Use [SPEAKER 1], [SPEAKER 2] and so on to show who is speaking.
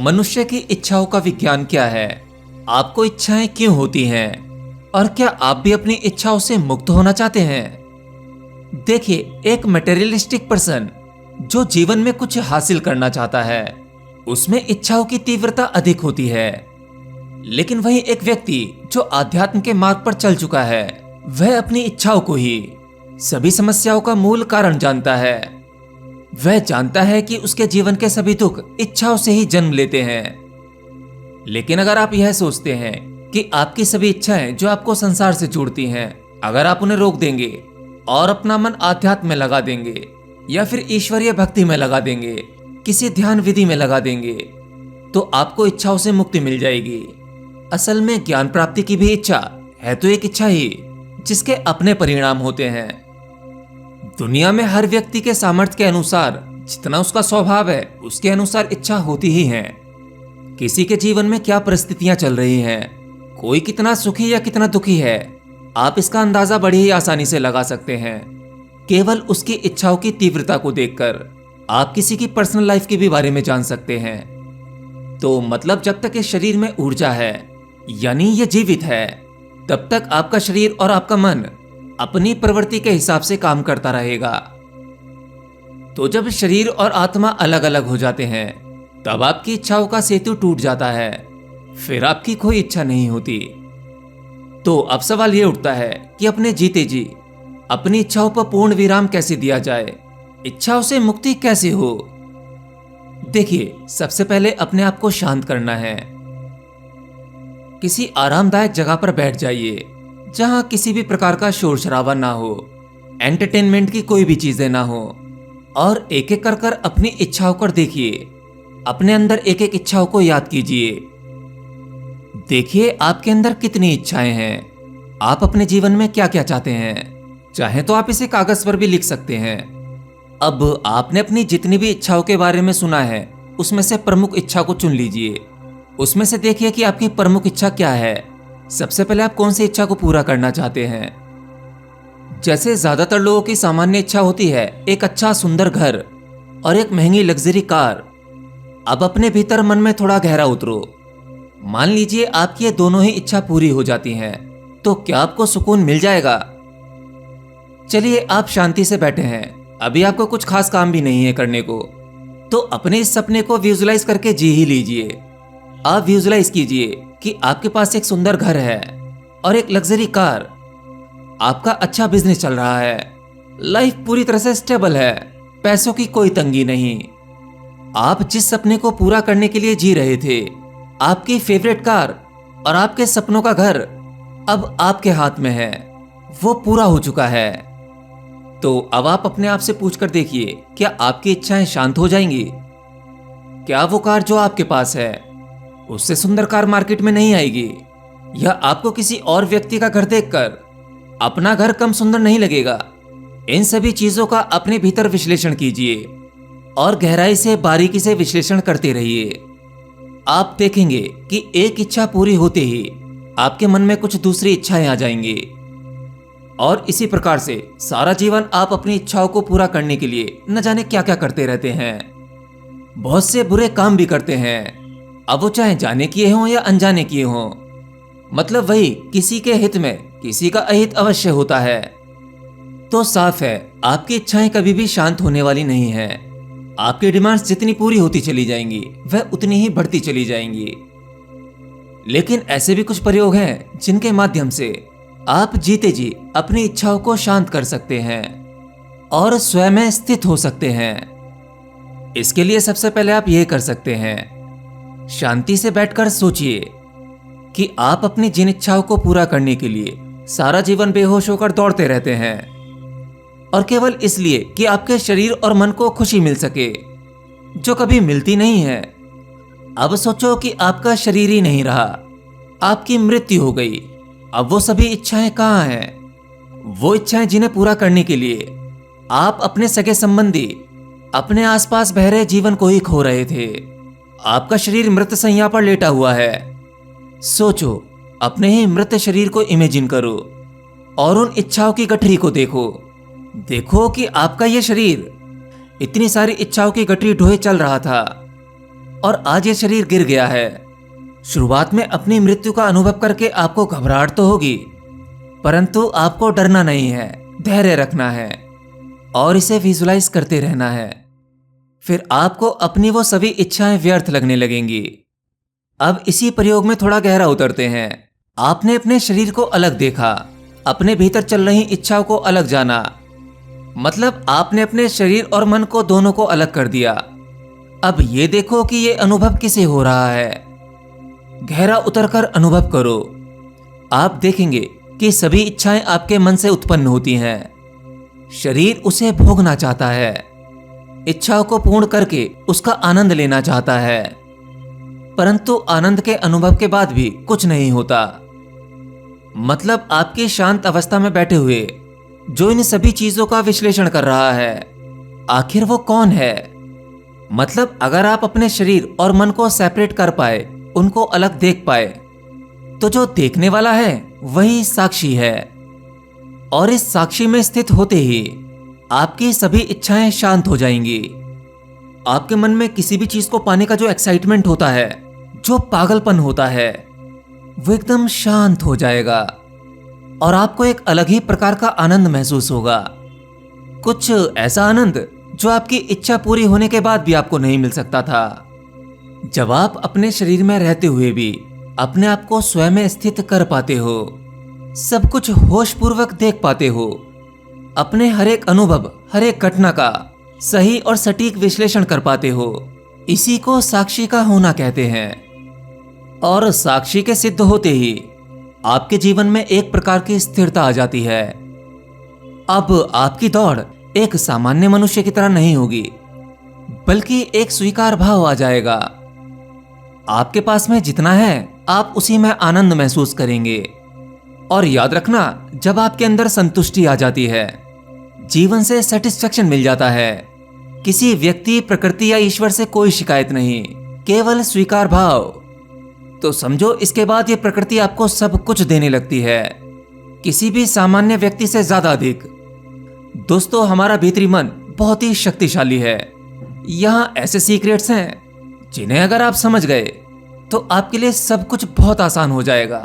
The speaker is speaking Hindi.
[SPEAKER 1] मनुष्य की इच्छाओं का विज्ञान क्या है, आपको इच्छाएं क्यों होती हैं, और क्या आप भी अपनी इच्छाओं से मुक्त होना चाहते हैं? देखिए, एक मटेरियलिस्टिक पर्सन जो जीवन में कुछ हासिल करना चाहता है, उसमें इच्छाओं की तीव्रता अधिक होती है। लेकिन वहीं एक व्यक्ति जो आध्यात्म के मार्ग पर चल चुका है, वह अपनी इच्छाओं को ही सभी समस्याओं का मूल कारण जानता है। वह जानता है कि उसके जीवन के सभी दुख इच्छाओं से ही जन्म लेते हैं। लेकिन अगर आप यह सोचते हैं कि आपकी सभी इच्छाएं जो आपको संसार से जोड़ती हैं, अगर आप उन्हें रोक देंगे और अपना मन आध्यात्म में लगा देंगे या फिर ईश्वरीय भक्ति में लगा देंगे, किसी ध्यान विधि में लगा देंगे, तो आपको इच्छाओं से मुक्ति मिल जाएगी। असल में ज्ञान प्राप्ति की भी इच्छा है तो एक इच्छा ही, जिसके अपने परिणाम होते हैं। दुनिया में हर व्यक्ति के सामर्थ्य के अनुसार, जितना उसका स्वभाव है, उसके अनुसार इच्छा होती ही है। किसी के जीवन में क्या परिस्थितियां चल रही हैं, कोई कितना सुखी या कितना दुखी है, आप इसका अंदाजा बड़ी ही आसानी से लगा सकते हैं। केवल उसकी इच्छाओं की तीव्रता को देखकर आप किसी की पर्सनल लाइफ के भी बारे में जान सकते हैं। तो मतलब जब तक इस शरीर में ऊर्जा है, यानी ये जीवित है, तब तक आपका शरीर और आपका मन अपनी प्रवृत्ति के हिसाब से काम करता रहेगा। तो जब शरीर और आत्मा अलग अलग हो जाते हैं, तब आपकी इच्छाओं का सेतु टूट जाता है, फिर आपकी कोई इच्छा नहीं होती। तो अब सवाल यह उठता है कि अपने जीते जी अपनी इच्छाओं पर पूर्ण विराम कैसे दिया जाए, इच्छाओं से मुक्ति कैसे हो? देखिए, सबसे पहले अपने आप को शांत करना है। किसी आरामदायक जगह पर बैठ जाइए जहां किसी भी प्रकार का शोर शराबा ना हो, एंटरटेनमेंट की कोई भी चीजें ना हो, और एक एक कर कर अपनी इच्छाओं को देखिए। अपने अंदर एक एक इच्छाओं को याद कीजिए। देखिए आपके अंदर कितनी इच्छाएं हैं, आप अपने जीवन में क्या क्या चाहते हैं। चाहे तो आप इसे कागज पर भी लिख सकते हैं। अब आपने अपनी जितनी भी इच्छाओं के बारे में सुना है, उसमें से प्रमुख इच्छा को चुन लीजिए। उसमें से देखिए कि आपकी प्रमुख इच्छा क्या है। सबसे पहले आप कौन सी इच्छा को पूरा करना चाहते हैं? जैसे ज्यादातर लोगों की सामान्य इच्छा होती है एक अच्छा सुंदर घर और एक महंगी लग्जरी कार। अब अपने भीतर मन में थोड़ा गहरा उतरो। मान लीजिए आपकी ये दोनों ही इच्छा पूरी हो जाती हैं, तो क्या आपको सुकून मिल जाएगा? चलिए, आप शांति से बैठे हैं, अभी आपको कुछ खास काम भी नहीं है करने को, तो अपने इस सपने को विजुलाइज करके जी ही लीजिए। आप विजुलाइज कीजिए कि आपके पास एक सुंदर घर है और एक लग्जरी कार। आपका अच्छा बिजनेस चल रहा है, लाइफ पूरी तरह से स्टेबल है, पैसों की कोई तंगी नहीं। आप जिस सपने को पूरा करने के लिए जी रहे थे, आपकी फेवरेट कार और आपके सपनों का घर अब आपके हाथ में है, वो पूरा हो चुका है। तो अब आप अपने आप से पूछकर देखिए, क्या आपकी इच्छाएं शांत हो जाएंगी? क्या वो कार जो आपके पास है, उससे सुंदर कार मार्केट में नहीं आएगी? या आपको किसी और व्यक्ति का घर देखकर अपना घर कम सुंदर नहीं लगेगा? इन सभी चीजों का अपने भीतर विश्लेषण कीजिए और गहराई से बारीकी से विश्लेषण करते रहिए। आप देखेंगे कि एक इच्छा पूरी होते ही आपके मन में कुछ दूसरी इच्छाएं आ जाएंगी, और इसी प्रकार से सारा जीवन आप अपनी इच्छाओं को पूरा करने के लिए न जाने क्या क्या करते रहते हैं। बहुत से बुरे काम भी करते हैं, अब वो चाहे जाने किए हों या अनजाने किए हों। मतलब वही, किसी के हित में किसी का अहित अवश्य होता है। तो साफ है, आपकी इच्छाएं कभी भी शांत होने वाली नहीं है। आपकी डिमांड्स जितनी पूरी होती चली जाएंगी, वह उतनी ही बढ़ती चली जाएंगी। लेकिन ऐसे भी कुछ प्रयोग हैं जिनके माध्यम से आप जीते जी अपनी इच्छाओं को शांत कर सकते हैं और स्वयं में स्थित हो सकते हैं। इसके लिए सबसे पहले आप यह कर सकते हैं, शांति से बैठकर सोचिए कि आप अपनी जिन इच्छाओं को पूरा करने के लिए सारा जीवन बेहोश होकर दौड़ते रहते हैं, और केवल इसलिए कि आपके शरीर और मन को खुशी मिल सके, जो कभी मिलती नहीं है। अब सोचो कि आपका शरीर ही नहीं रहा, आपकी मृत्यु हो गई। अब वो सभी इच्छाएं कहाँ हैं? वो इच्छाएं जिन्हें पूरा करने के लिए आप अपने सगे संबंधी, अपने आसपास बह रहे जीवन को ही खो रहे थे। आपका शरीर मृत शैया पर लेटा हुआ है। सोचो, अपने ही मृत शरीर को इमेजिन करो और उन इच्छाओं की गठरी को देखो। देखो कि आपका यह शरीर इतनी सारी इच्छाओं की गठरी ढोए चल रहा था, और आज ये शरीर गिर गया है। शुरुआत में अपनी मृत्यु का अनुभव करके आपको घबराहट तो होगी, परंतु आपको डरना नहीं है, धैर्य रखना है और इसे विजुलाइज करते रहना है। फिर आपको अपनी वो सभी इच्छाएं व्यर्थ लगने लगेंगी। अब इसी प्रयोग में थोड़ा गहरा उतरते हैं। आपने अपने शरीर को अलग देखा, अपने भीतर चल रही इच्छाओं को अलग जाना, मतलब आपने अपने शरीर और मन को दोनों को अलग कर दिया। अब ये देखो कि ये अनुभव किसे हो रहा है। गहरा उतरकर अनुभव करो। आप देखेंगे कि सभी इच्छाएं आपके मन से उत्पन्न होती हैं। शरीर उसे भोगना चाहता है, इच्छाओं को पूर्ण करके उसका आनंद लेना चाहता है, परंतु आनंद के अनुभव के बाद भी कुछ नहीं होता। मतलब आपकी शांत अवस्था में बैठे हुए जो इन सभी चीजों का विश्लेषण कर रहा है, आखिर वो कौन है? मतलब अगर आप अपने शरीर और मन को सेपरेट कर पाए, उनको अलग देख पाए, तो जो देखने वाला है वही साक्षी है। और इस साक्षी में स्थित होते ही आपकी सभी इच्छाएं शांत हो जाएंगी। आपके मन में किसी भी चीज को पाने का जो एक्साइटमेंट होता है, जो पागलपन होता है, वो एकदम शांत हो जाएगा और आपको एक अलग ही प्रकार का आनंद महसूस होगा। कुछ ऐसा आनंद जो आपकी इच्छा पूरी होने के बाद भी आपको नहीं मिल सकता था। जब आप अपने शरीर में रहते हुए भी अपने आप को स्वयं में स्थित कर पाते हो, सब कुछ होश पूर्वक देख पाते हो, अपने हर एक अनुभव, हर एक घटना का सही और सटीक विश्लेषण कर पाते हो, इसी को साक्षी का होना कहते हैं। और साक्षी के सिद्ध होते ही आपके जीवन में एक प्रकार की स्थिरता आ जाती है। अब आपकी दौड़ एक सामान्य मनुष्य की तरह नहीं होगी, बल्कि एक स्वीकार भाव आ जाएगा। आपके पास में जितना है आप उसी में आनंद महसूस करेंगे। और याद रखना, जब आपके अंदर संतुष्टि आ जाती है, जीवन से सेटिस्फेक्शन मिल जाता है, किसी व्यक्ति, प्रकृति या ईश्वर से कोई शिकायत नहीं, केवल स्वीकार भाव, तो समझो इसके बाद ये प्रकृति आपको सब कुछ देने लगती है, किसी भी सामान्य व्यक्ति से ज्यादा अधिक। दोस्तों, हमारा भीतरी मन बहुत ही शक्तिशाली है। यहाँ ऐसे सीक्रेट्स हैं जिन्हें अगर आप समझ गए तो आपके लिए सब कुछ बहुत आसान हो जाएगा।